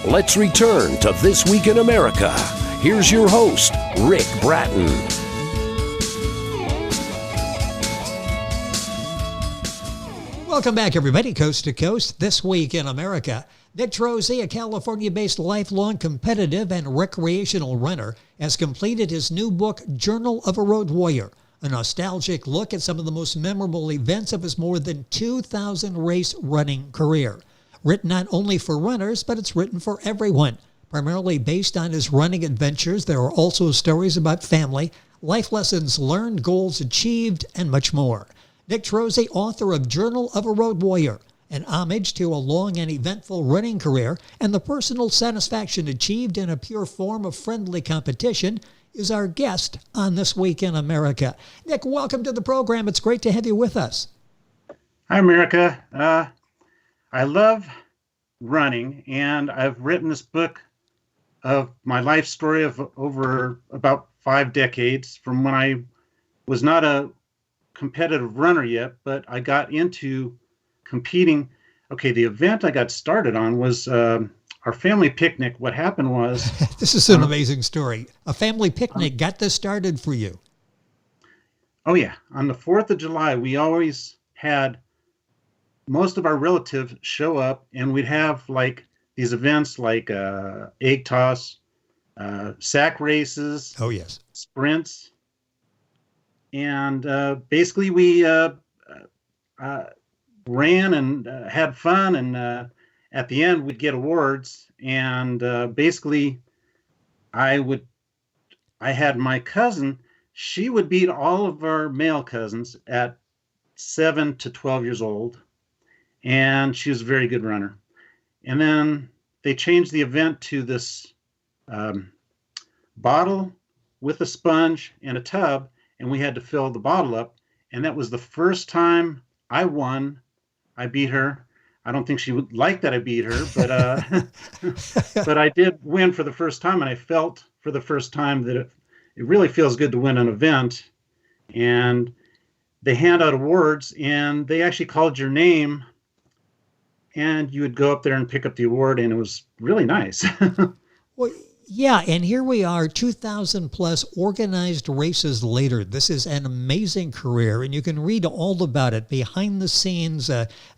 Let's return to This Week in America. Here's your host, Rick Bratton. Welcome back, everybody, coast to coast. This Week in America. Nick Trozzi, a California-based lifelong competitive and recreational runner, has completed his new book, Journal of a Road Warrior, a nostalgic look at some of the most memorable events of his more than 2,000 race running career. Written not only for runners, but it's written for everyone. Primarily based on his running adventures, there are also stories about family, life lessons learned, goals achieved, and much more. Nick Trozzi, author of Journal of a Road Warrior, an homage to a long and eventful running career and the personal satisfaction achieved in a pure form of friendly competition, is our guest on This Week in America. Nick, welcome to the program. It's great to have you with us. Hi, America. I love running, and I've written this book of my life story of over about 5 decades from when I was not a competitive runner yet, but I got into competing. Okay, the event I got started on was our family picnic. What happened was... This is an amazing story. A family picnic got this started for you. Oh, yeah. On the 4th of July, we always had most of our relatives show up, and we'd have like these events like egg toss, sack races. Oh, yes. Sprints. And basically we ran and had fun, and at the end we'd get awards. And basically I had my cousin, she would beat all of our male cousins at 7 to 12 years old, and she was a very good runner. And then they changed the event to this bottle with a sponge and a tub, and we had to fill the bottle up. And that was the first time I won. I beat her. I don't think she would like that I beat her, but but I did win for the first time, and I felt for the first time that it really feels good to win an event. And they hand out awards, and they actually called your name, and you would go up there and pick up the award, and it was really nice. Well, yeah, and here we are, 2,000 plus organized races later. This is an amazing career, and you can read all about it behind the scenes,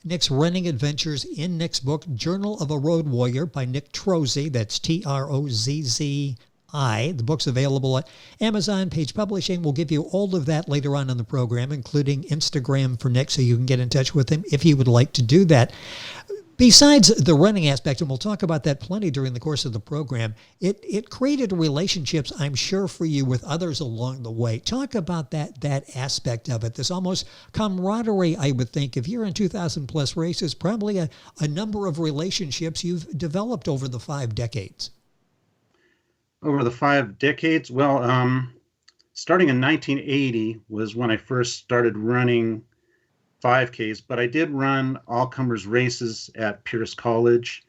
Nick's running adventures in Nick's book, Journal of a Road Warrior by Nick Trozzi. That's Trozzi. The book's available at Amazon, Page Publishing. We'll give you all of that later on in the program, including Instagram for Nick, so you can get in touch with him if you would like to do that. Besides the running aspect, and we'll talk about that plenty during the course of the program, it created relationships, I'm sure, for you with others along the way. Talk about that aspect of it. This almost camaraderie, I would think. If you're in 2,000 plus races, probably a number of relationships you've developed over the 5 decades. Over the 5 decades? Well, starting in 1980 was when I first started running 5Ks, but I did run all-comers races at Pierce College,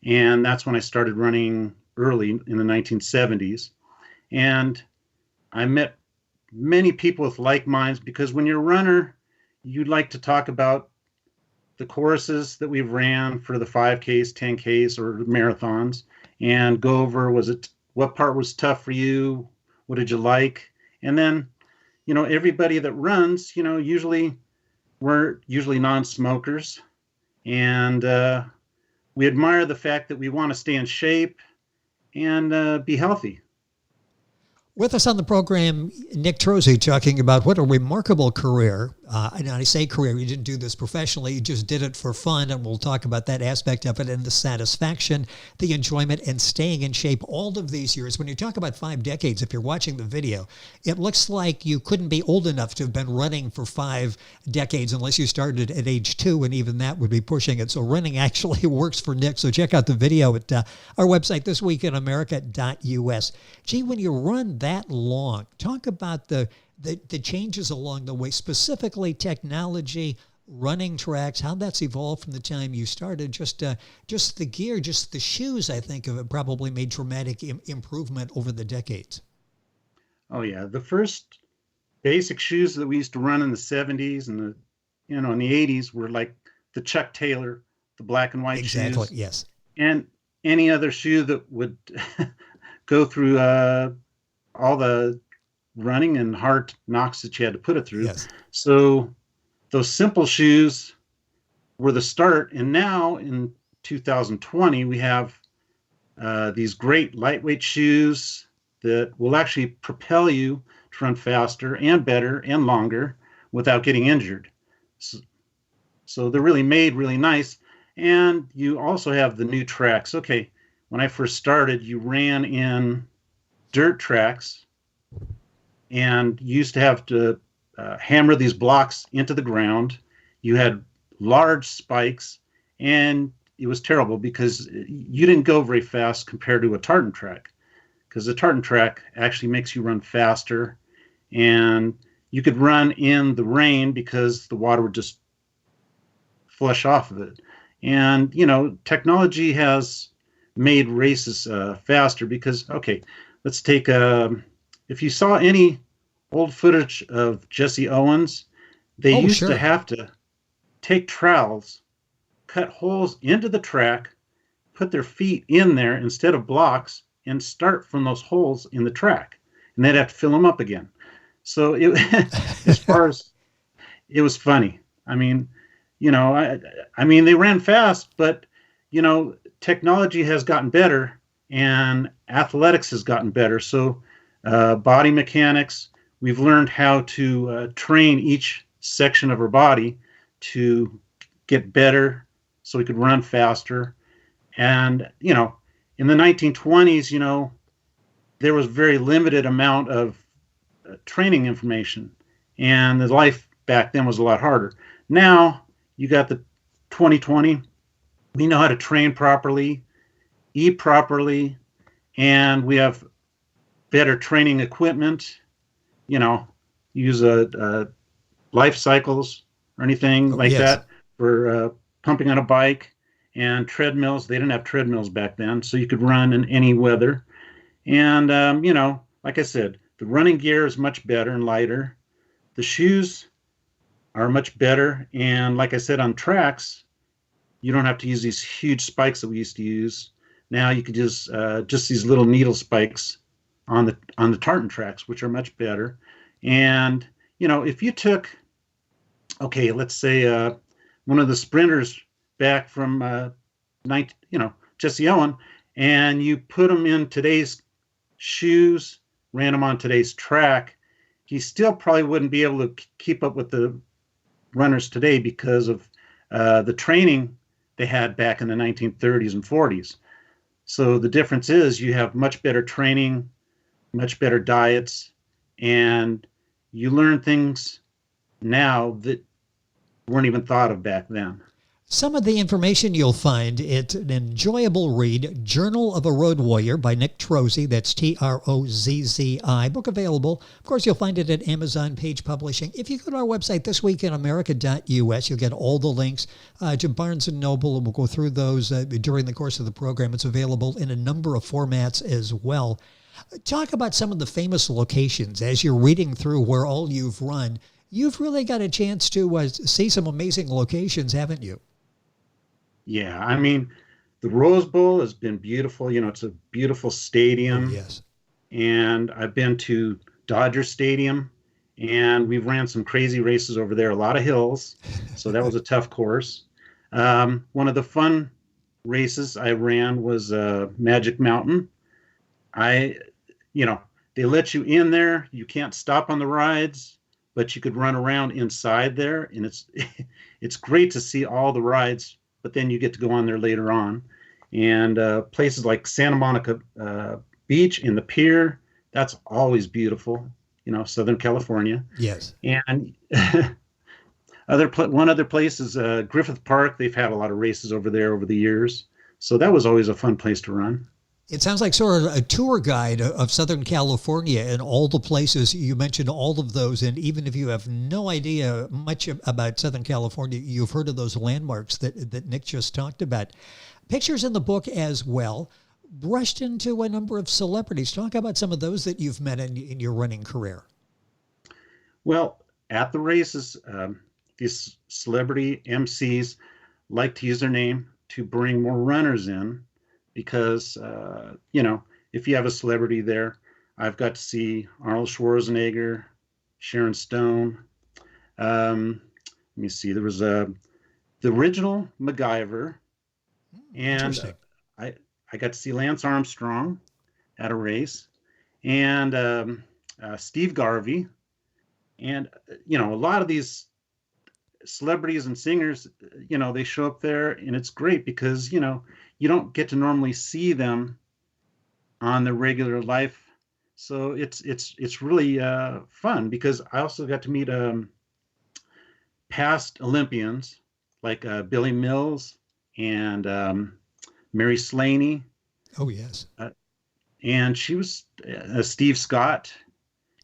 and that's when I started running early in the 1970s. And I met many people with like minds, because when you're a runner, you'd like to talk about the courses that we've ran for the 5Ks, 10Ks, or marathons, and go over, what part was tough for you? What did you like? And then, everybody that runs, we're usually non-smokers, and we admire the fact that we want to stay in shape and be healthy. With us on the program, Nick Trozzi, talking about what a remarkable career. And I say career, you didn't do this professionally, you just did it for fun, and we'll talk about that aspect of it and the satisfaction, the enjoyment, and staying in shape all of these years. When you talk about 5 decades, if you're watching the video, it looks like you couldn't be old enough to have been running for 5 decades unless you started at age 2, and even that would be pushing it. So running actually works for Nick. So check out the video at our website, thisweekinamerica.us. Gee, when you run that long, talk about the changes along the way, specifically technology, running tracks, how that's evolved from the time you started. Just the gear, just the shoes, I think, have probably made dramatic improvement over the decades. Oh yeah, the first basic shoes that we used to run in the 70s and in the 80s were like the Chuck Taylor, the black and white shoes. Exactly, yes. And any other shoe that would go through all the running and hard knocks that you had to put it through. Yes. So those simple shoes were the start. And now in 2020, we have these great lightweight shoes that will actually propel you to run faster and better and longer without getting injured. So they're really made really nice. And you also have the new tracks. Okay, when I first started, you ran in dirt tracks and you used to have to hammer these blocks into the ground. You had large spikes, and it was terrible because you didn't go very fast compared to a tartan track, because the tartan track actually makes you run faster, and you could run in the rain because the water would just flush off of it. And, technology has made races faster because, okay, let's take, if you saw any old footage of Jesse Owens, they used sure. to have to take trowels, cut holes into the track, put their feet in there instead of blocks, and start from those holes in the track. And they'd have to fill them up again. So as far as it was funny. I mean, they ran fast, but, technology has gotten better and athletics has gotten better. So body mechanics, we've learned how to train each section of our body to get better so we could run faster. And, in the 1920s, there was very limited amount of training information, and the life back then was a lot harder. Now you got the 2020, we know how to train properly, eat properly, and we have better training equipment, use life cycles or anything like that for pumping on a bike, and treadmills. They didn't have treadmills back then, so you could run in any weather. And, like I said, the running gear is much better and lighter. The shoes are much better. And like I said, on tracks, you don't have to use these huge spikes that we used to use. Now you could just these little needle spikes on the tartan tracks, which are much better. And, if you took, okay, let's say one of the sprinters back from Jesse Owen, and you put them in today's shoes, ran them on today's track, he still probably wouldn't be able to keep up with the runners today because of the training they had back in the 1930s and 40s. So the difference is you have much better training, much better diets, and you learn things now that weren't even thought of back then. Some of the information you'll find, it's an enjoyable read, Journal of a Road Warrior by Nick Trozzi. That's Trozzi. Book available. Of course, you'll find it at Amazon Page Publishing. If you go to our website, thisweekinamerica.us, you'll get all the links to Barnes & Noble, and we'll go through those during the course of the program. It's available in a number of formats as well. Talk about some of the famous locations as you're reading through where all you've run. You've really got a chance to see some amazing locations, haven't you? Yeah, I mean, the Rose Bowl has been beautiful. It's a beautiful stadium. Oh, yes. And I've been to Dodger Stadium, and we've ran some crazy races over there, a lot of hills. So that was a tough course. One of the fun races I ran was Magic Mountain. They let you in there. You can't stop on the rides, but you could run around inside there. And it's great to see all the rides, but then you get to go on there later on. And places like Santa Monica Beach in the pier, that's always beautiful, Southern California. Yes. And one other place is Griffith Park. They've had a lot of races over there over the years. So that was always a fun place to run. It sounds like sort of a tour guide of Southern California and all the places. You mentioned all of those, and even if you have no idea much about Southern California, you've heard of those landmarks that Nick just talked about. Pictures in the book as well, brushed into a number of celebrities. Talk about some of those that you've met in your running career. Well, at the races, these celebrity MCs like to use their name to bring more runners in because, if you have a celebrity there, I've got to see Arnold Schwarzenegger, Sharon Stone. Let me see, there was the original MacGyver, and Interesting. I got to see Lance Armstrong at a race, and Steve Garvey, and a lot of these celebrities and singers, they show up there, and it's great because you don't get to normally see them on the regular life. So it's really fun because I also got to meet past Olympians like Billy Mills and Mary Slaney, Oh, yes. and she was Steve Scott,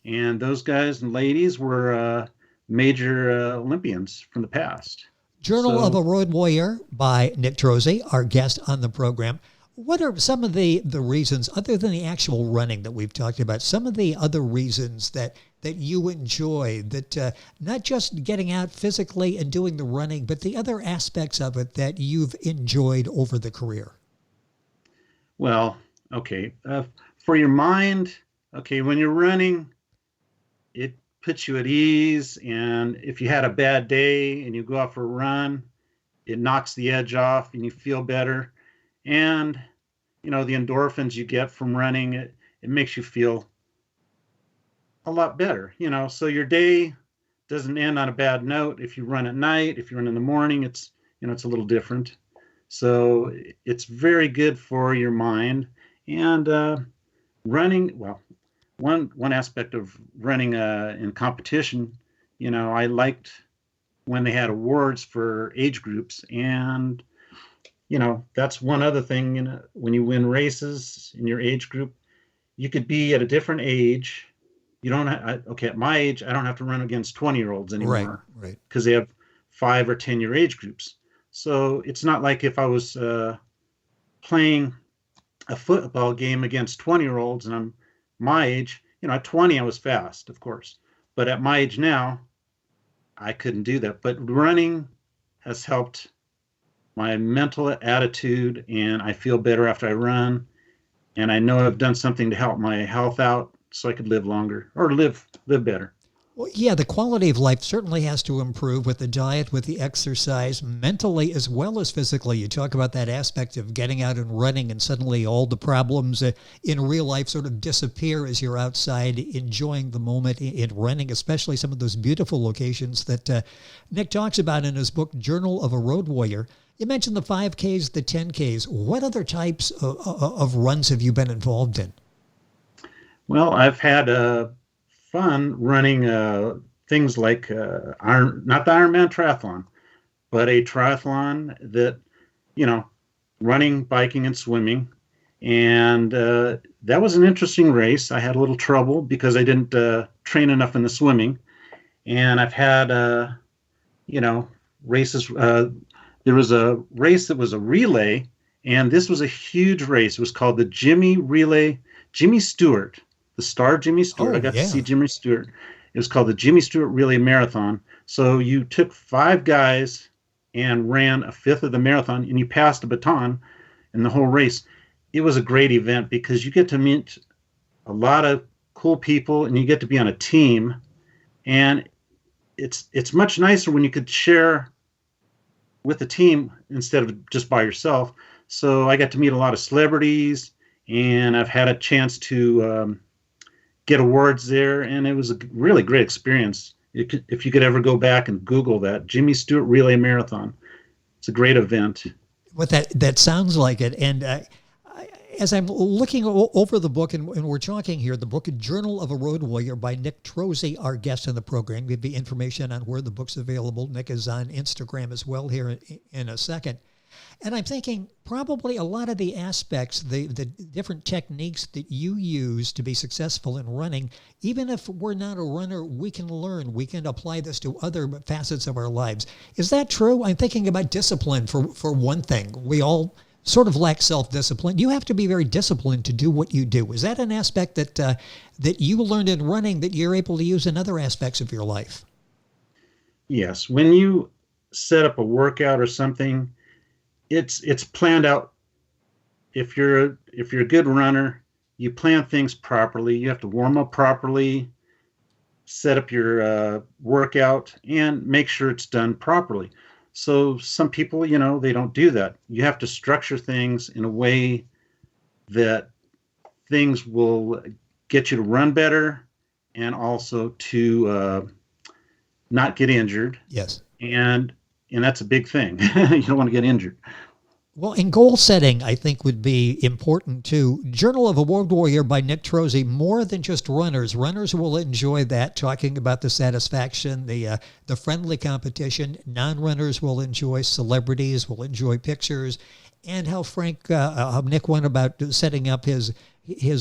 and those guys and ladies were major Olympians from the past. Journal of So, a Road Warrior by Nick Trozzi, our guest on the program. What are some of the reasons, other than the actual running that we've talked about, some of the other reasons that you enjoy, that not just getting out physically and doing the running, but the other aspects of it that you've enjoyed over the career? well, okay, for your mind, okay, when you're running, it puts you at ease. And if you had a bad day and you go out for a run, it knocks the edge off and you feel better. And, the endorphins you get from running, it makes you feel a lot better, so your day doesn't end on a bad note. If you run at night, if you run in the morning, it's a little different. So it's very good for your mind. And running, well, one aspect of running in competition, I liked when they had awards for age groups, and that's one other thing. When you win races in your age group, you could be at a different age. You don't okay, at my age, I don't have to run against 20-year-olds Right, anymore right. because they have 5 or 10-year age groups. So it's not like if I was playing a football game against 20-year-olds and I'm my age. At 20, I was fast, of course. But at my age now, I couldn't do that. But running has helped my mental attitude, and I feel better after I run. And I know I've done something to help my health out so I could live longer or live better. Well, yeah, the quality of life certainly has to improve with the diet, with the exercise, mentally as well as physically. You talk about that aspect of getting out and running, and suddenly all the problems in real life sort of disappear as you're outside enjoying the moment in running, especially some of those beautiful locations that Nick talks about in his book, Journal of a Road Warrior. You mentioned the 5Ks, the 10Ks. What other types of runs have you been involved in? Well, I've had fun running things like not the Ironman triathlon, but a triathlon that, running, biking, and swimming. And that was an interesting race. I had a little trouble because I didn't train enough in the swimming. And I've had, races. There was a race that was a relay, and this was a huge race. It was called the Jimmy Stewart. The star Jimmy Stewart. Oh, I got yeah. to see Jimmy Stewart. It was called the Jimmy Stewart Relay Marathon. So you took 5 guys and ran a fifth of the marathon, and you passed the baton in the whole race. It was a great event because you get to meet a lot of cool people, and you get to be on a team. And it's much nicer when you could share with the team instead of just by yourself. So I got to meet a lot of celebrities, and I've had a chance to get awards there, and it was a really great experience. If you could ever go back and Google that, Jimmy Stewart Relay Marathon, it's a great event. What that sounds like it. And as I'm looking over the book, and we're talking here, the book Journal of a Road Warrior by Nick Trozzi, our guest in the program. Give you information on where the book's available. Nick is on Instagram as well here in a second. And I'm thinking probably a lot of the aspects, the different techniques that you use to be successful in running, even if we're not a runner, we can learn. We can apply this to other facets of our lives. Is that true? I'm thinking about discipline for one thing. We all sort of lack self-discipline. You have to be very disciplined to do what you do. Is that an aspect that you learned in running that you're able to use in other aspects of your life? Yes. When you set up a workout or something, it's planned out if you're a good runner, you plan things properly. You have to warm up properly, set up your workout, and make sure it's done properly. So some people, they don't do that. You have to structure things in a way that things will get you to run better and also to not get injured. Yes. And that's a big thing. You don't want to get injured. Well, in goal setting, I think would be important too. Journal of a World Warrior by Nick Trozzi, more than just runners. Runners will enjoy that, talking about the satisfaction, the friendly competition. Non-runners will enjoy, celebrities will enjoy pictures, and how how Nick went about setting up his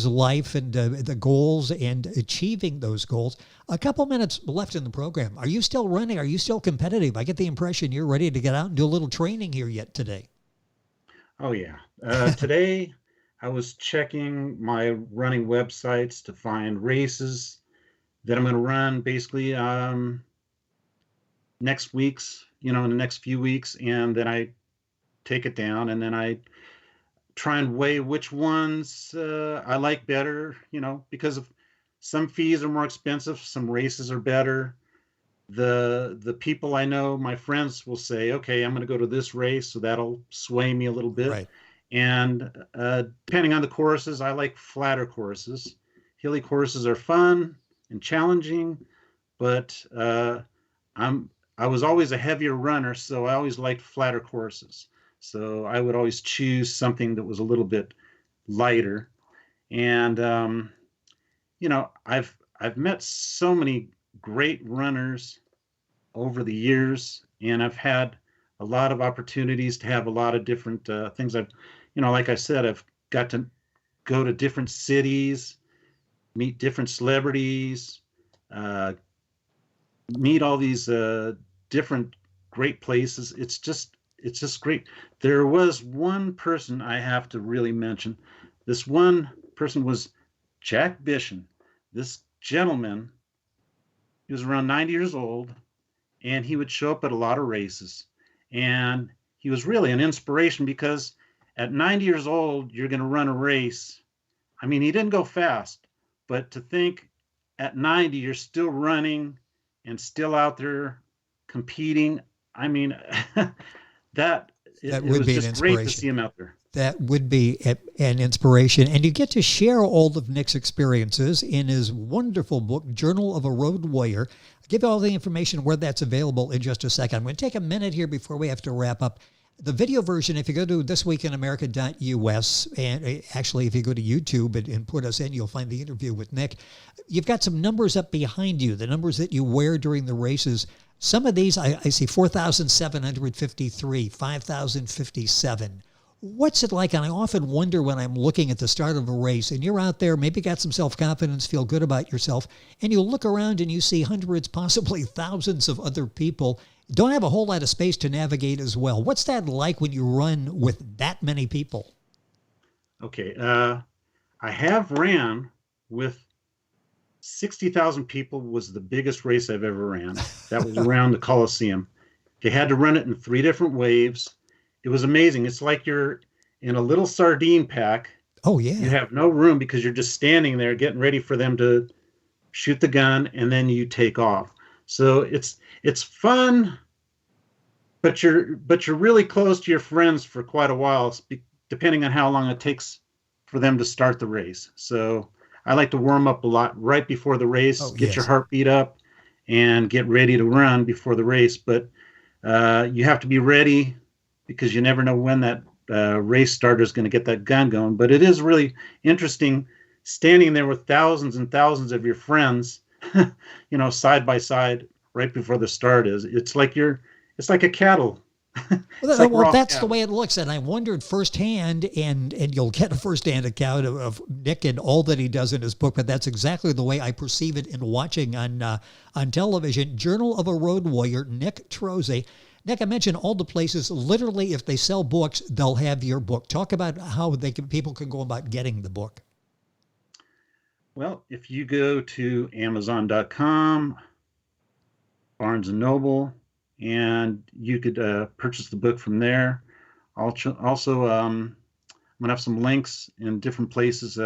life and the goals and achieving those goals. A couple minutes left in the program. Are you still running? Are you still competitive? I get the impression you're ready to get out and do a little training here yet today. Oh yeah. Today I was checking my running websites to find races that I'm going to run basically next week's, in the next few weeks, and then I take it down and then I try and weigh which ones I like better, because of some fees are more expensive, some races are better. The people I know, my friends will say, okay, I'm going to go to this race, so that'll sway me a little bit. Right. And depending on the courses, I like flatter courses. Hilly courses are fun and challenging, but I was always a heavier runner, so I always liked flatter courses. So I would always choose something that was a little bit lighter. And I've met so many great runners over the years, and I've had a lot of opportunities to have a lot of different things. Like I said, I've got to go to different cities, meet different celebrities, uh, meet all these different great places. It's just great. There was one person I have to really mention. This one person was Jack Bishon. This gentleman, he was around 90 years old, and he would show up at a lot of races. And he was really an inspiration because at 90 years old, you're going to run a race. I mean, he didn't go fast, but to think at 90, you're still running and still out there competing. I mean, it Would was be an just great to inspiration. see him out there. That would be an inspiration. And you get to share all of Nick's experiences in his wonderful book, Journal of a Road Warrior. I'll give you all the information where that's available in just a second. I'm going to take a minute here before we have to wrap up. The video version, if you go to thisweekinamerica.us, and actually if you go to YouTube and put us in, you'll find the interview with Nick. You've got some numbers up behind you, the numbers that you wear during the races. Some of these, I see 4,753, 5,057. What's it like? And I often wonder when I'm looking at the start of a race and you're out there, maybe got some self-confidence, feel good about yourself, and you look around and you see hundreds, possibly thousands of other people, don't have a whole lot of space to navigate as well. What's that like when you run with that many people? Okay. I have ran with 60,000 people, was the biggest race I've ever ran. That was around the Coliseum. They had to run it in 3 different waves. It was amazing. It's like you're in a little sardine pack. Oh, yeah. You have no room because you're just standing there getting ready for them to shoot the gun, and then you take off. So it's fun, but you're really close to your friends for quite a while, depending on how long it takes for them to start the race. So I like to warm up a lot right before the race, get your heartbeat up, and get ready to run before the race. But you have to be ready because you never know when that race starter is going to get that gun going. But it is really interesting standing there with thousands and thousands of your friends, side by side right before the start is. It's like a cattle. Well, that's the way it looks. And I wondered firsthand, and you'll get a firsthand account of Nick and all that he does in his book, but that's exactly the way I perceive it in watching on television. Journal of a Road Warrior, Nick Trozzi. Nick, I mentioned all the places. Literally, if they sell books, they'll have your book. Talk about how people can go about getting the book. Well, if you go to Amazon.com, Barnes & Noble, and you could purchase the book from there. Also, I'm gonna have some links in different places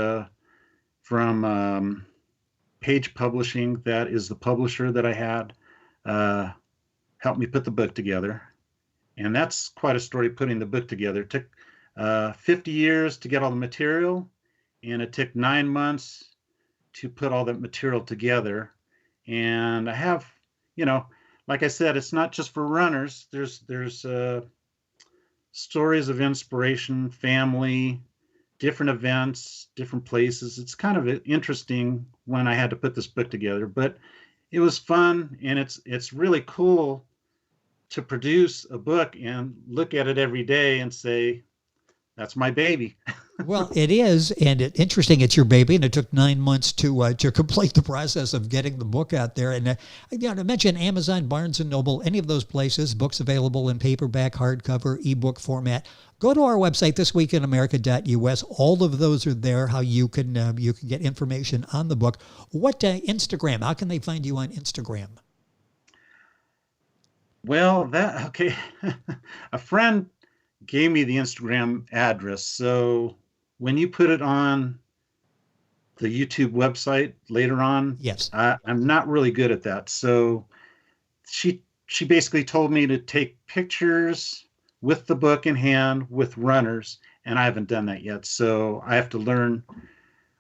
from Page Publishing. That is the publisher that I had help me put the book together, and that's quite a story putting the book together. It took 50 years to get all the material, and it took 9 months to put all that material together. And I have, like I said, it's not just for runners. There's stories of inspiration, family, different events, different places. It's kind of interesting when I had to put this book together, but it was fun, and it's really cool to produce a book and look at it every day and say, that's my baby. Well, it is, and interesting. It's your baby, and it took 9 months to complete the process of getting the book out there. And I mentioned Amazon, Barnes and Noble, any of those places. Books available in paperback, hardcover, ebook format. Go to our website, thisweekinamerica.us. All of those are there. How you can get information on the book. What Instagram? How can they find you on Instagram? Well, okay. A friend gave me the Instagram address. So when you put it on the YouTube website later on, yes, I'm not really good at that. So she basically told me to take pictures with the book in hand with runners, and I haven't done that yet. So I have to learn.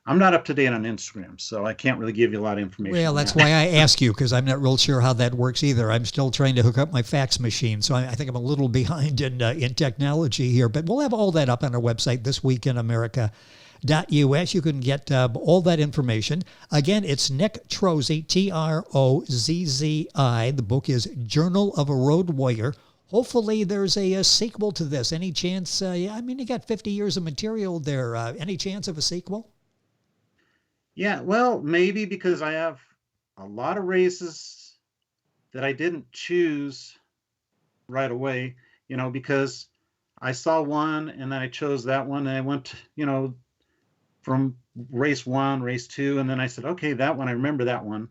I'm not up to date on Instagram, so I can't really give you a lot of information. Well, that's why I ask you, because I'm not real sure how that works either. I'm still trying to hook up my fax machine, so I think I'm a little behind in technology here. But we'll have all that up on our website, thisweekinamerica.us. You can get all that information. Again, it's Nick Trozzi, Trozzi. The book is Journal of a Road Warrior. Hopefully there's a sequel to this. Any chance? You got 50 years of material there. Any chance of a sequel? Yeah, well, maybe, because I have a lot of races that I didn't choose right away, because I saw one and then I chose that one, and I went, from race 1, race 2, and then I said, okay, that one, I remember that one.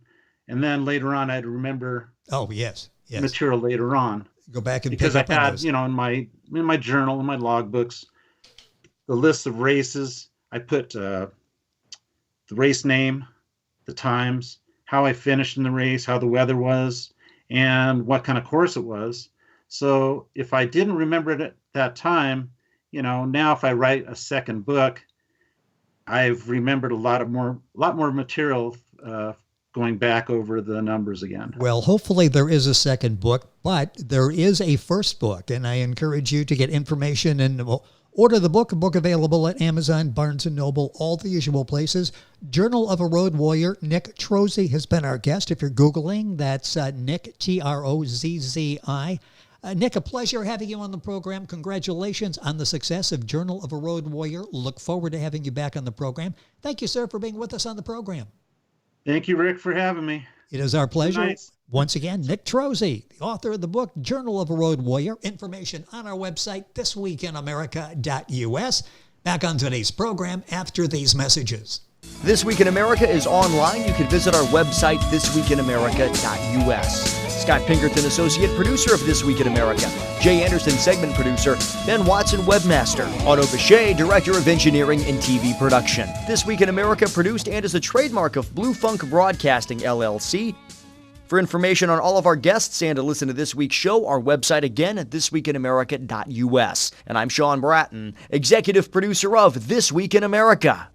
And then later on, I'd remember yes. material later on. Go back and because pick up I had, on those. in my journal, in my logbooks, the list of races. I put the race name, the times, how I finished in the race, how the weather was, and what kind of course it was. So if I didn't remember it at that time, now if I write a second book, I've remembered a lot more material going back over the numbers again. Well, hopefully there is a second book, but there is a first book, and I encourage you to get information and order the book. A book available at Amazon, Barnes & Noble, all the usual places. Journal of a Road Warrior. Nick Trozzi has been our guest. If you're Googling, that's Nick, Trozzi. Nick, a pleasure having you on the program. Congratulations on the success of Journal of a Road Warrior. Look forward to having you back on the program. Thank you, sir, for being with us on the program. Thank you, Rick, for having me. It is our pleasure. Nice. Once again, Nick Trozzi, the author of the book, Journal of a Road Warrior. Information on our website, thisweekinamerica.us. Back on today's program after these messages. This Week in America is online. You can visit our website, thisweekinamerica.us. Scott Pinkerton, associate producer of This Week in America. Jay Anderson, segment producer. Ben Watson, webmaster. Otto Bechet, director of engineering and TV production. This Week in America produced and is a trademark of Blue Funk Broadcasting, LLC. For information on all of our guests and to listen to this week's show, our website again at thisweekinamerica.us. And I'm Sean Bratton, executive producer of This Week in America.